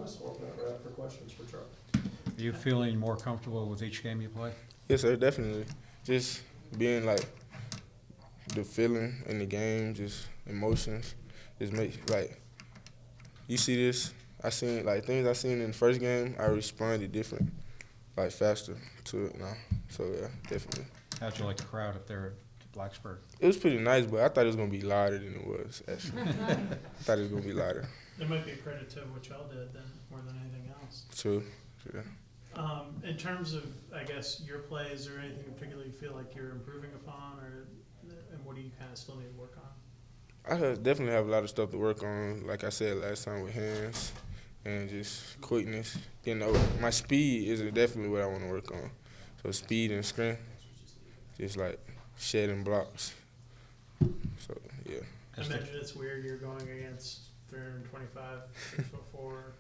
guys. Welcome right up for questions for Charlie. Are you feeling more comfortable with each game you play? Yes, sir, definitely. Just being like the feeling in the game, just emotions, just make like you see this. I seen like things I seen in the first game. I responded different, like faster to it now. So yeah, definitely. How'd you like the crowd up there at Blacksburg? It was pretty nice, but I thought it was gonna be louder than it was. Actually, I thought it was gonna be louder. There might be a credit to what y'all did then, more than anything else. True. Yeah. In terms of, I guess, your play, is there anything in particular you feel like you're improving upon, and what do you kind of still need to work on? Definitely have a lot of stuff to work on. Like I said last time, with hands and just quickness. You know, my speed is definitely what I want to work on. So speed and strength, just like shedding blocks. So yeah. I imagine it's weird you're going against 325, 6'4"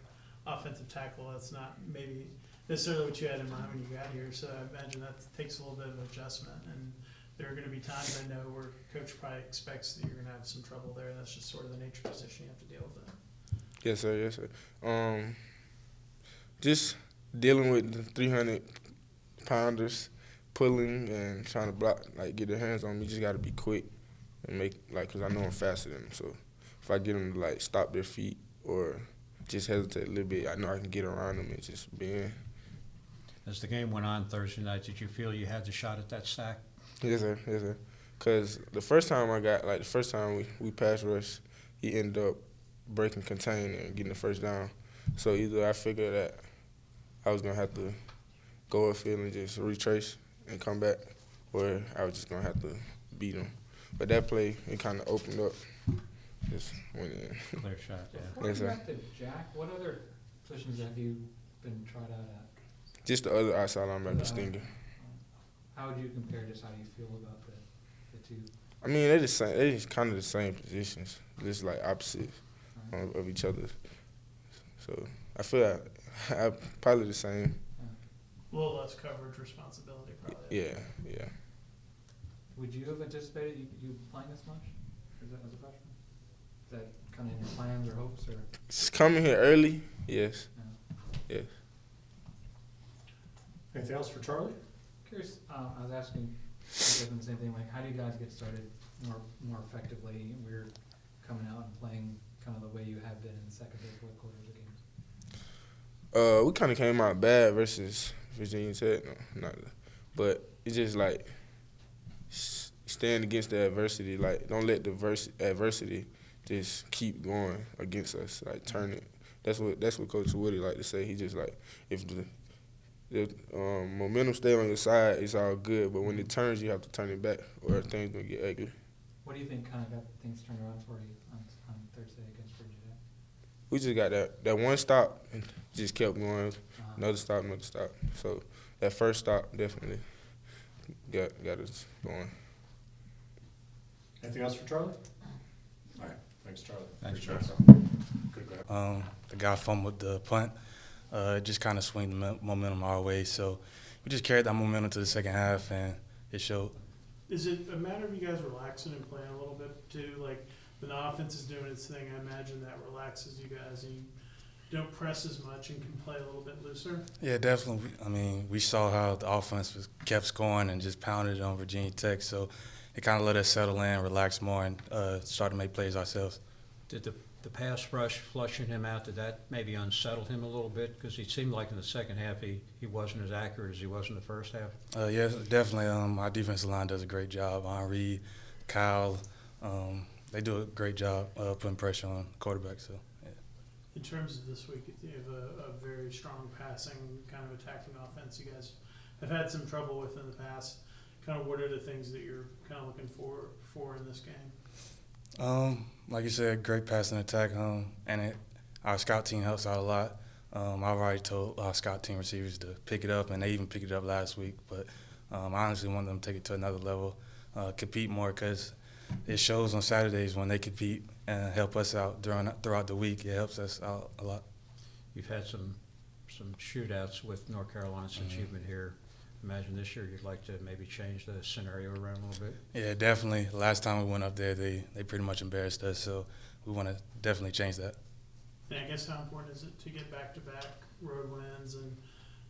offensive tackle. That's not maybe necessarily what you had in mind when you got here. So I imagine that takes a little bit of adjustment. And there are going to be times I know where coach probably expects that you're going to have some trouble there. That's just sort of the nature of the position you have to deal with it. Yes, sir. Yes, sir. Just dealing with the 300 pounders, pulling and trying to block, like get their hands on me. Just got to be quick and make cause I know I'm faster than them. So if I get them to like stop their feet or just hesitate a little bit, I know I can get around them and just be in. As the game went on Thursday night, did you feel you had the shot at that sack? Yes, sir. Yes, sir. Cause the first time we pass rush, he ended up breaking contain and getting the first down. So either I figured that I was gonna have to go upfield and just retrace and come back, or I was just gonna have to beat him. But that play, it kind of opened up, just went in. Clear shot, yeah. Before Yes, you sir. got to Jack, what other positions have you been tried out at? Just the other outside linebacker, Stinger. How would you compare this? How do you feel about the two? I mean, they're the same. They just kind of the same positions, just like opposite of each other. So I feel like I'm probably the same. A little less coverage responsibility, probably. Yeah. Would you have anticipated you playing this much as a freshman? Is that kind of in your plans or hopes? Or? Just coming here early, yes. Yes. Anything else for Charlie? Curious, I was asking the same thing, like how do you guys get started more effectively? We're coming out and playing kind of the way you have been in the second, third, fourth quarters of games. We kind of came out bad versus Virginia Tech, but it's just like stand against the adversity. Like don't let the adversity just keep going against us. Like turn it. That's what Coach Woody like to say. He just like if the momentum stay on your side, it's all good. But when it turns, you have to turn it back, or things gonna get ugly. What do you think kind of got things turned around for you on Thursday against Virginia Tech? We just got that one stop and just kept going. Another stop. So that first stop definitely got us going. Anything else for Charlie? All right. Thanks, Charlie. Thanks, Appreciate Charlie. it. Good grab. The guy fumbled the punt. It just kind of swung the momentum our way. So we just carried that momentum to the second half, and it showed. Is it a matter of you guys relaxing and playing a little bit too? Like when the offense is doing its thing, I imagine that relaxes you guys and you don't press as much and can play a little bit looser. Yeah, definitely. I mean, we saw how the offense kept scoring and just pounded it on Virginia Tech. So it kind of let us settle in, relax more, and start to make plays ourselves. Did the pass rush flushing him out, did that maybe unsettle him a little bit? Because he seemed like in the second half he wasn't as accurate as he was in the first half. Yes, definitely. Our defensive line does a great job. Henry, Kyle, they do a great job putting pressure on quarterbacks. So, yeah. In terms of this week, you have a very strong passing, kind of attacking offense. You guys have had some trouble with in the past. Kind of what are the things that you're kind of looking for in this game? Like you said, great passing attack, and our scout team helps out a lot. I've already told our scout team receivers to pick it up, and they even picked it up last week. But I honestly want them to take it to another level, compete more, because it shows on Saturdays when they compete and help us out throughout the week. It helps us out a lot. You've had some shootouts with North Carolina since you've been here. Imagine this year you'd like to maybe change the scenario around a little bit. Yeah, definitely. Last time we went up there, they pretty much embarrassed us, so we want to definitely change that. And I guess how important is it to get back-to-back road wins and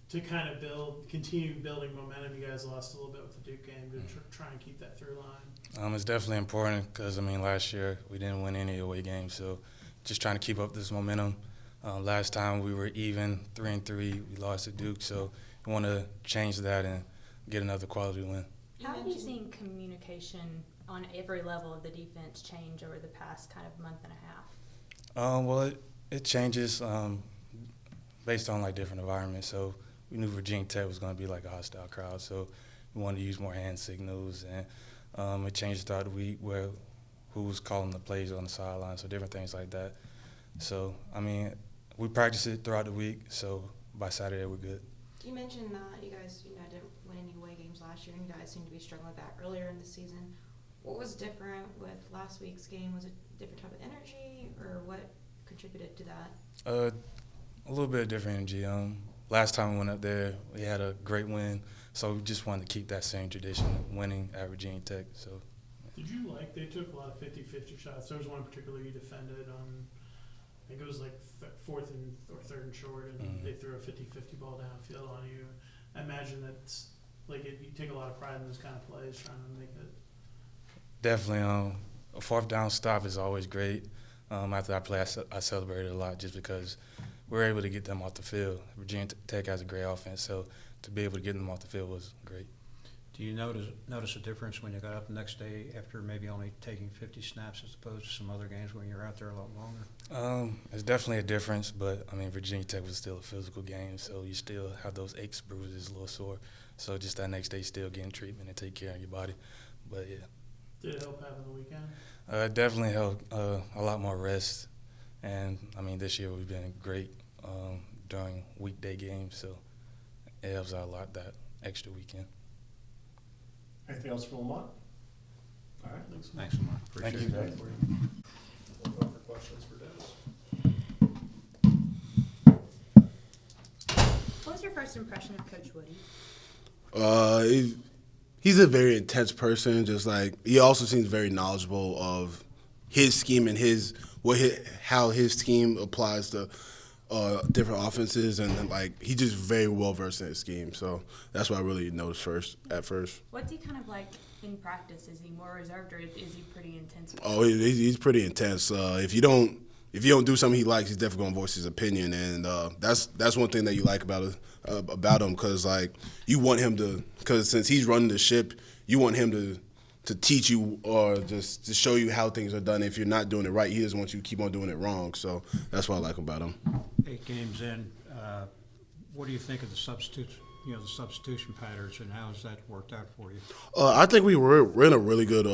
to kind of continue building momentum? You guys lost a little bit with the Duke game to try and keep that through line. It's definitely important because, last year we didn't win any away games, so just trying to keep up this momentum. Last time we were even 3-3, we lost to Duke, so we want to change that and get another quality win. How have you seen communication on every level of the defense change over the past kind of month and a half? Well, it changes based on like different environments. So we knew Virginia Tech was going to be like a hostile crowd, so we wanted to use more hand signals, and it changed throughout the week where who was calling the plays on the sideline, so different things like that. So we practiced it throughout the week, so by Saturday we're good. You mentioned that you guys, didn't win any away games last year, and you guys seem to be struggling with that earlier in the season. What was different with last week's game? Was it a different type of energy, or what contributed to that? A little bit of different energy. Last time we went up there, we had a great win, so we just wanted to keep that same tradition of winning at Virginia Tech. So. Did you they took a lot of 50-50 shots? There was one particular you defended on, I think it was like fourth and or third and short, and they threw a 50-50 ball downfield on you. I imagine that's you take a lot of pride in those kind of plays, trying to make it. Definitely, a fourth down stop is always great. After I play, I celebrated a lot just because we were able to get them off the field. Virginia Tech has a great offense, so to be able to get them off the field was great. Do you notice a difference when you got up the next day after maybe only taking 50 snaps as opposed to some other games when you're out there a lot longer? It's definitely a difference, but Virginia Tech was still a physical game, so you still have those aches, bruises, a little sore. So just that next day, still getting treatment and take care of your body. But yeah. Did it help having the weekend? It definitely helped. A lot more rest, and this year we've been great during weekday games, so it helps out a lot that extra weekend. Anything else from Lamont? All right, thanks. Thanks, Lamar. Thank Appreciate you. it. We'll go for questions for Dennis. What was your first impression of Coach Woody? He's a very intense person. Just he also seems very knowledgeable of his scheme and how his scheme applies to different offenses, and he's just very well versed in his scheme. So that's what I really noticed at first. What's he kind of like in practice? Is he more reserved, or is he pretty intense? Oh, he's pretty intense. If you don't do something he likes, he's definitely gonna voice his opinion, and that's one thing that you like about him, because you want him to, because since he's running the ship, you want him to teach you or just to show you how things are done. If you're not doing it right, he doesn't want you to keep on doing it wrong. So that's what I like about him. 8 games in, what do you think of the substitution patterns, and how has that worked out for you? I think we're in a really good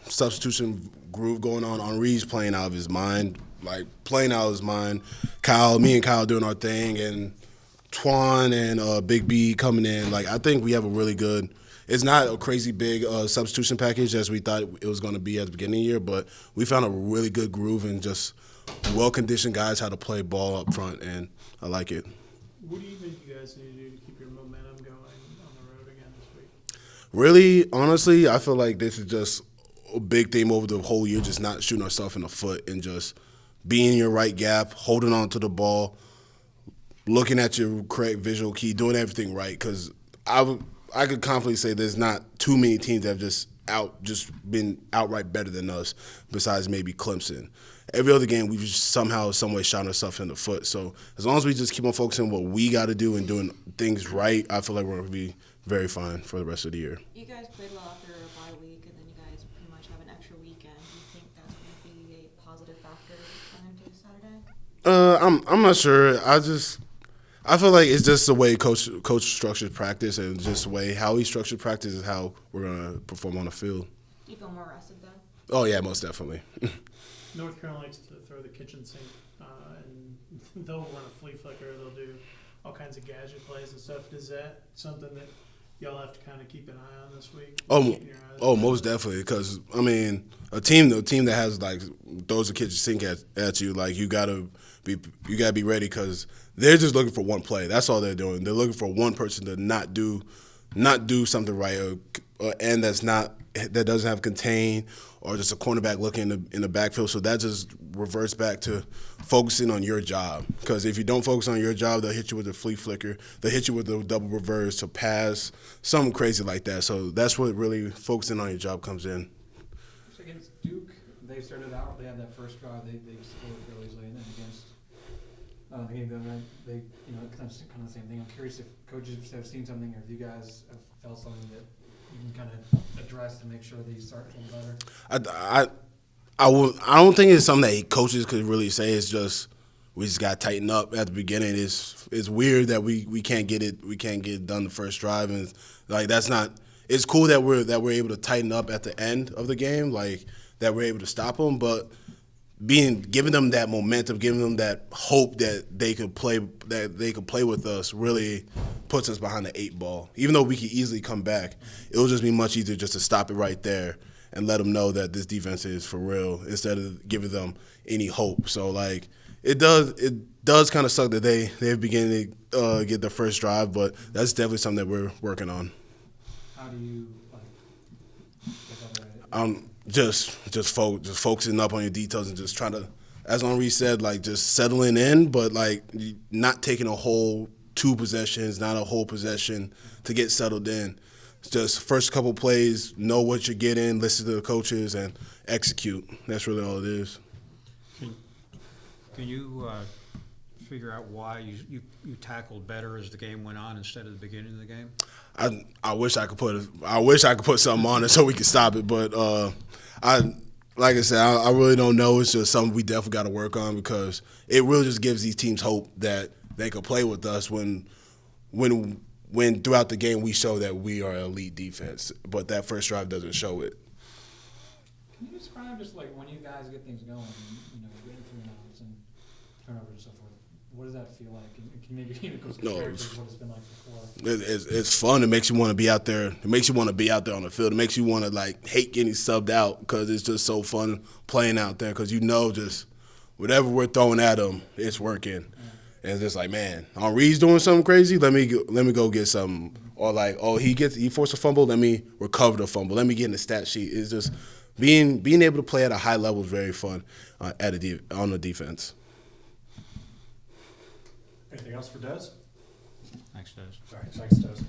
substitution groove going on. Henri's playing out of his mind, Kyle, me and Kyle doing our thing, and Twan and Big B coming in. I think we have a really good. It's not a crazy big substitution package as we thought it was going to be at the beginning of the year, but we found a really good groove and just well-conditioned guys how to play ball up front, and I like it. What do you think you guys need to do to keep your momentum going on the road again this week? Really, honestly, I feel like this is just a big theme over the whole year, just not shooting ourselves in the foot and just being in your right gap, holding on to the ball, looking at your correct visual key, doing everything right, because I could confidently say there's not too many teams that have just been outright better than us, besides maybe Clemson. Every other game, we've just somehow, some way shot ourselves in the foot. So as long as we just keep on focusing on what we got to do and doing things right, I feel like we're going to be very fine for the rest of the year. You guys played well after a bye week, and then you guys pretty much have an extra weekend. Do you think that's going to be a positive factor coming into Saturday? I'm not sure. I feel like it's just the way coach structures practice, and just the way how he structured practice is how we're gonna perform on the field. Do you feel more rested though? Oh yeah, most definitely. North Carolina likes to throw the kitchen sink, and they'll run a flea flicker. They'll do all kinds of gadget plays and stuff. Is that something that y'all have to kind of keep an eye on this week? Keeping your eyes on Most definitely. Because a team that has throws the kitchen sink at you, you gotta be ready, because they're just looking for one play. That's all they're doing. They're looking for one person to not do something right, end that doesn't have contain, or just a cornerback looking in the backfield. So that just reverts back to focusing on your job. Because if you don't focus on your job, they'll hit you with a flea flicker. They'll hit you with a double reverse, a pass, something crazy like that. So that's what really focusing on your job comes in. So against Duke, they started out, they had that first drive, they scored fairly easily, and then against the game going, they, kind of the same thing. I'm curious if coaches have seen something, or if you guys have felt something that you can kind of address to make sure they start a little better. I don't think it's something that coaches could really say. It's just we just got to tighten up at the beginning. It's weird that we can't get it done the first drive, and like that's not. It's cool that we're able to tighten up at the end of the game, like that we're able to stop them, but giving them that momentum, giving them that hope that they could play with us really puts us behind the 8 ball. Even though we could easily come back, it will just be much easier just to stop it right there and let them know that this defense is for real instead of giving them any hope. So like it does kind of suck that they're beginning to get their first drive, but that's definitely something that we're working on. How do you get better at it? Just focusing up on your details and just trying to, as Henri said, like just settling in, but like not taking a whole 2 possessions, not a whole possession to get settled in. It's just first couple plays, know what you're getting, listen to the coaches, and execute. That's really all it is. Can you figure out why you tackled better as the game went on instead of the beginning of the game? I wish I could put something on it so we could stop it, but like I said, I really don't know. It's just something we definitely got to work on because it really just gives these teams hope that they could play with us when throughout the game we show that we are an elite defense, but that first drive doesn't show it. Can you describe just like when you guys get things going, getting 3-and-outs and turnovers and so forth, what does that feel like? And can maybe compare it to what it's been like before? It's fun. It makes you want to be out there. It makes you want to be out there on the field. It makes you want to like hate getting subbed out because it's just so fun playing out there because just whatever we're throwing at them, it's working. And it's just like, man, Henri's doing something crazy. Let me go get something. Or like, oh, he forced a fumble. Let me recover the fumble. Let me get in the stat sheet. It's just being able to play at a high level is very fun on the defense. Anything else for Des? Thanks, Des. All right, thanks, Des.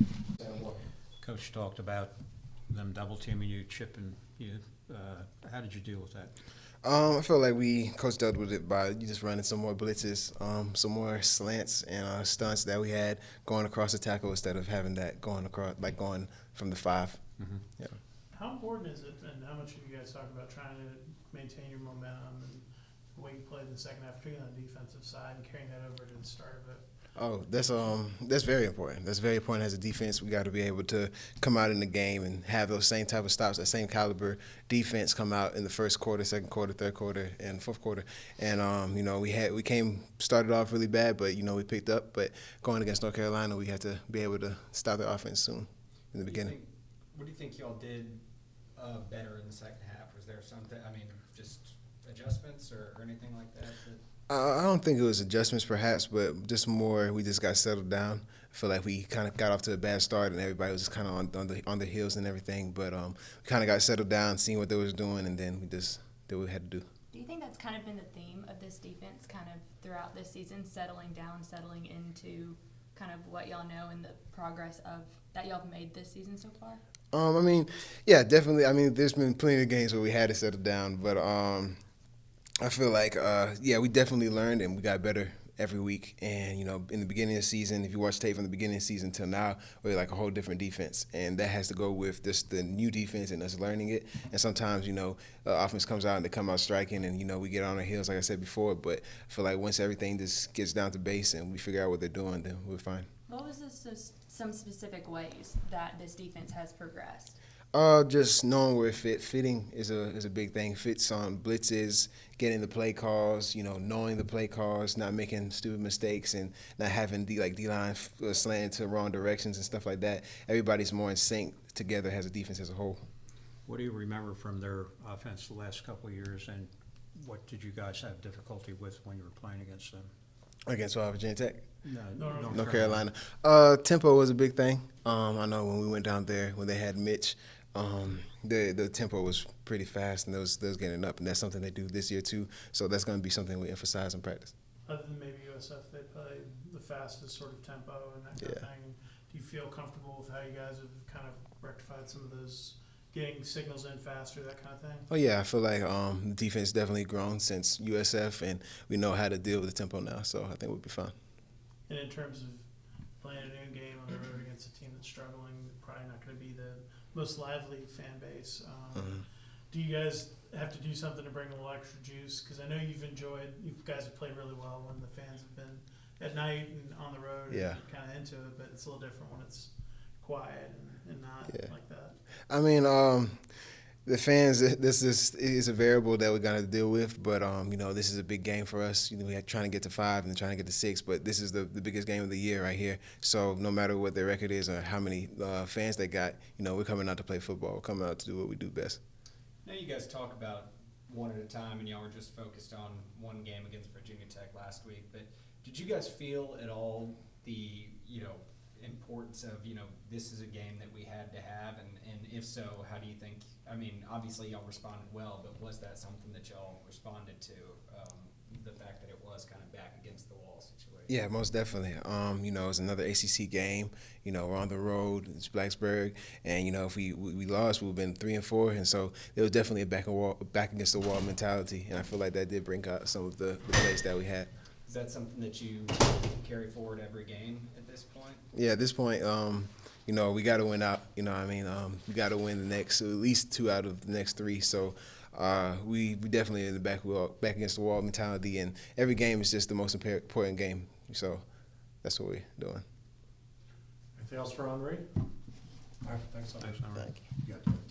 Coach talked about them double teaming you, chipping you. How did you deal with that? I feel like Coach dealt with it by just running some more blitzes, some more slants and stunts that we had going across the tackle instead of having that going from the 5. Mm-hmm. Yeah. How important is it, and how much have you guys talked about trying to maintain your momentum and the way you played in the second half, particularly on the defensive side, and carrying that over to the start of it? Oh, that's very important. That's very important as a defense. We got to be able to come out in the game and have those same type of stops, that same caliber defense come out in the first quarter, second quarter, third quarter, and fourth quarter. And we started off really bad, but we picked up. But going against North Carolina, we had to be able to stop their offense soon in the beginning. What do you think y'all did better in the second half? Was there something? Just adjustments or anything like that? I don't think it was adjustments, perhaps, but just more. We just got settled down. I feel like we kind of got off to a bad start, and everybody was just kind of on the heels and everything. But we kind of got settled down, seeing what they was doing, and then we just did what we had to do. Do you think that's kind of been the theme of this defense, kind of throughout this season, settling down, settling into kind of what y'all know and the progress that y'all have made this season so far? Yeah, definitely. There's been plenty of games where we had to settle down, but I feel like, we definitely learned and we got better every week. And, in the beginning of the season, if you watch tape from the beginning of the season till now, we're like a whole different defense. And that has to go with just the new defense and us learning it. And sometimes, offense comes out and they come out striking and, we get on our heels, like I said before. But I feel like once everything just gets down to base and we figure out what they're doing, then we're fine. What was some specific ways that this defense has progressed? Just knowing where it fitting is a big thing. Fits on blitzes, getting the play calls, knowing the play calls, not making stupid mistakes, and not having D-line slanting to wrong directions and stuff like that. Everybody's more in sync together as a defense as a whole. What do you remember from their offense the last couple of years, and what did you guys have difficulty with when you were playing against them? Against Virginia Tech? North Carolina. Tempo was a big thing. I know when we went down there, when they had Mitch, The tempo was pretty fast, and those getting up, and that's something they do this year too. So that's going to be something we emphasize in practice. Other than maybe USF, they play the fastest sort of tempo and that kind of Yeah. thing. Do you feel comfortable with how you guys have kind of rectified some of those, getting signals in faster, that kind of thing? Oh yeah, I feel like the defense definitely grown since USF, and we know how to deal with the tempo now. So I think we'll be fine. And in terms of playing a new game on the road against a team that's struggling, probably not going to be the most lively fan base. Do you guys have to do something to bring a little extra juice? Because I know you guys have played really well when the fans have been at night and on the road Yeah. and kind of into it, but it's a little different when it's quiet and not Yeah. like that. I mean, the fans. This is a variable that we're gonna deal with, but this is a big game for us. We're trying to get to 5 and trying to get to 6, but this is the biggest game of the year right here. So no matter what their record is or how many fans they got, we're coming out to play football. We're coming out to do what we do best. Now you guys talk about one at a time, and y'all were just focused on one game against Virginia Tech last week. But did you guys feel at all the importance of this is a game that we had to have, and if so, how do you think? I mean, obviously y'all responded well, but was that something that y'all responded to? The fact that it was kind of back against the wall situation. Yeah, most definitely. It's another ACC game. We're on the road. It's Blacksburg, and if we lost, we've been 3-4, and so there was definitely a back against the wall mentality, and I feel like that did bring out some of the plays that we had. Is that something that you carry forward every game at this point? Yeah, at this point, we got to win out. We got to win the next, at least 2 out of the next 3. So we definitely in the back against the wall mentality, and every game is just the most important game. So that's what we're doing. Anything else for Henri? All right, thanks. Thanks, Henri. You got it.